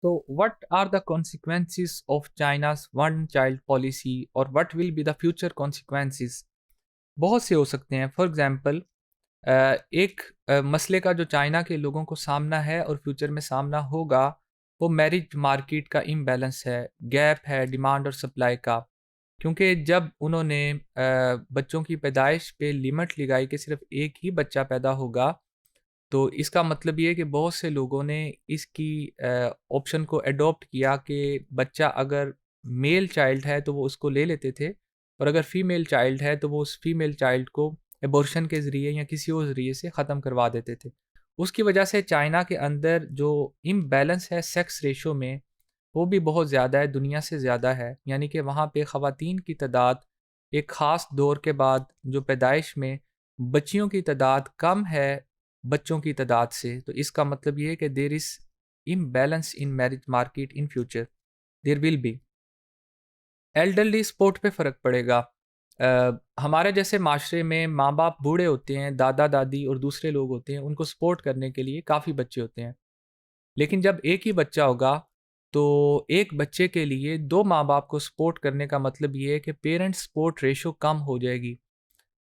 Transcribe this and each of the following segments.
So, what are the consequences of China's one child policy or what will be the future consequences? बहुत से हो सकते हैं। For example एक मसले का जो चाइना के लोगों को सामना है और फ्यूचर में सामना होगा, वो मैरिज मार्केट का इम्बैलेंस है, गैप है डिमांड और सप्लाई का। क्योंकि जब उन्होंने बच्चों की पैदाइश पे लिमिट लगाई कि सिर्फ़ एक ही बच्चा पैदा होगा, तो इसका मतलब ये है कि बहुत से लोगों ने इसकी ऑप्शन को एडॉप्ट किया कि बच्चा अगर मेल चाइल्ड है तो वो उसको ले लेते थे, और अगर फीमेल चाइल्ड है तो वो उस फीमेल चाइल्ड को एबॉर्शन के ज़रिए या किसी और ज़रिए से ख़त्म करवा देते थे। उसकी वजह से चाइना के अंदर जो इम्बैलेंस है सेक्स रेशो में, वो भी बहुत ज़्यादा है, दुनिया से ज़्यादा है। यानी कि वहाँ पे ख़वातीन की तादाद एक ख़ास दौर के बाद जो पैदाइश में बच्चियों की तादाद कम है बच्चों की तादाद से, तो इसका मतलब ये है कि there is imbalance in marriage market in future, there will be. Elderly support पे फ़र्क पड़ेगा। हमारे जैसे माशरे में माँ-बाप बूढ़े होते हैं, दादा-दादी और दूसरे लोग होते हैं, उनको सपोर्ट करने के लिए काफ़ी बच्चे होते हैं। लेकिन जब एक ही बच्चा होगा, तो एक बच्चे के लिए 2 माँ-बाप को सपोर्ट करने का मतलब ये है कि पेरेंट सपोर्ट रेशियो कम हो जाएगी।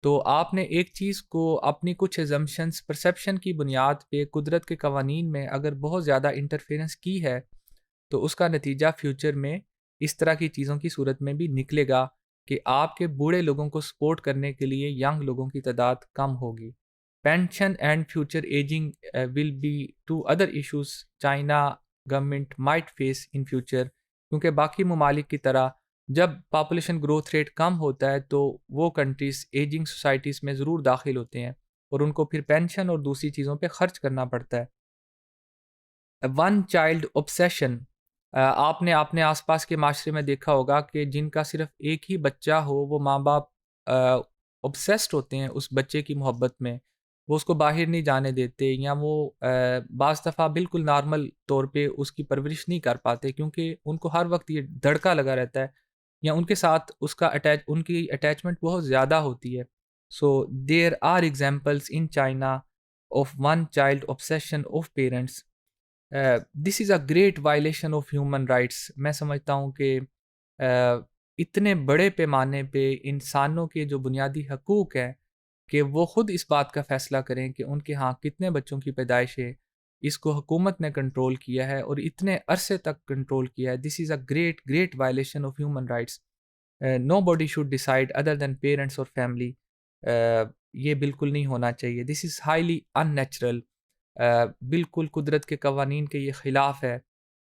तो आपने एक चीज़ को अपनी कुछ असम्पशन्स, परसेप्शन की बुनियाद पे कुदरत के कवानीन में अगर बहुत ज़्यादा इंटरफेरेंस की है, तो उसका नतीजा फ्यूचर में इस तरह की चीज़ों की सूरत में भी निकलेगा कि आपके बूढ़े लोगों को सपोर्ट करने के लिए यंग लोगों की तादाद कम होगी। Pension and future ageing will be two other issues China government might face in future, क्योंकि बाकी ममालिक की तरह जब पॉपुलेशन ग्रोथ रेट कम होता है तो वो कंट्रीज़ एजिंग सोसाइटीज़ में ज़रूर दाखिल होते हैं और उनको फिर पेंशन और दूसरी चीज़ों पे खर्च करना पड़ता है। वन चाइल्ड ऑब्सेशन, आपने अपने आसपास के माशरे में देखा होगा कि जिनका सिर्फ एक ही बच्चा हो, वो माँ बाप ऑब्सेस्ड होते हैं उस बच्चे की मोहब्बत में, वो उसको बाहर नहीं जाने देते, या वो बाज़ दफ़ा बिल्कुल नॉर्मल तौर पे उसकी परवरिश नहीं कर पाते क्योंकि उनको हर वक्त ये धड़का लगा रहता है, या उनके साथ उनकी अटैचमेंट बहुत ज़्यादा होती है। So there are examples in China of one child obsession of parents. This is a great violation of human rights. मैं समझता हूँ कि इतने बड़े पैमाने पे इंसानों के जो बुनियादी हकूक़ हैं कि वो ख़ुद इस बात का फ़ैसला करें कि उनके यहाँ कितने बच्चों की पैदाइश है, इसको हुकूमत ने कंट्रोल किया है और इतने अरसे तक कंट्रोल किया है। This is a great great violation of human rights. Nobody should decide other than parents और फैमिली। ये बिल्कुल नहीं होना चाहिए। This is highly unnatural. बिल्कुल कुदरत के कवानीन के ये ख़िलाफ़ है।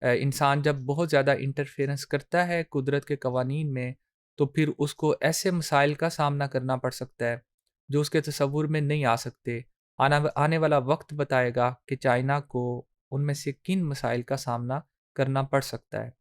इंसान जब बहुत ज़्यादा इंटरफेरेंस करता है कुदरत के कवानीन में, तो फिर उसको ऐसे मसाइल का सामना करना पड़ सकता है जो उसके तसव्वुर में नहीं आ सकते। आने वाला वक्त बताएगा कि चाइना को उनमें से किन मसाइल का सामना करना पड़ सकता है।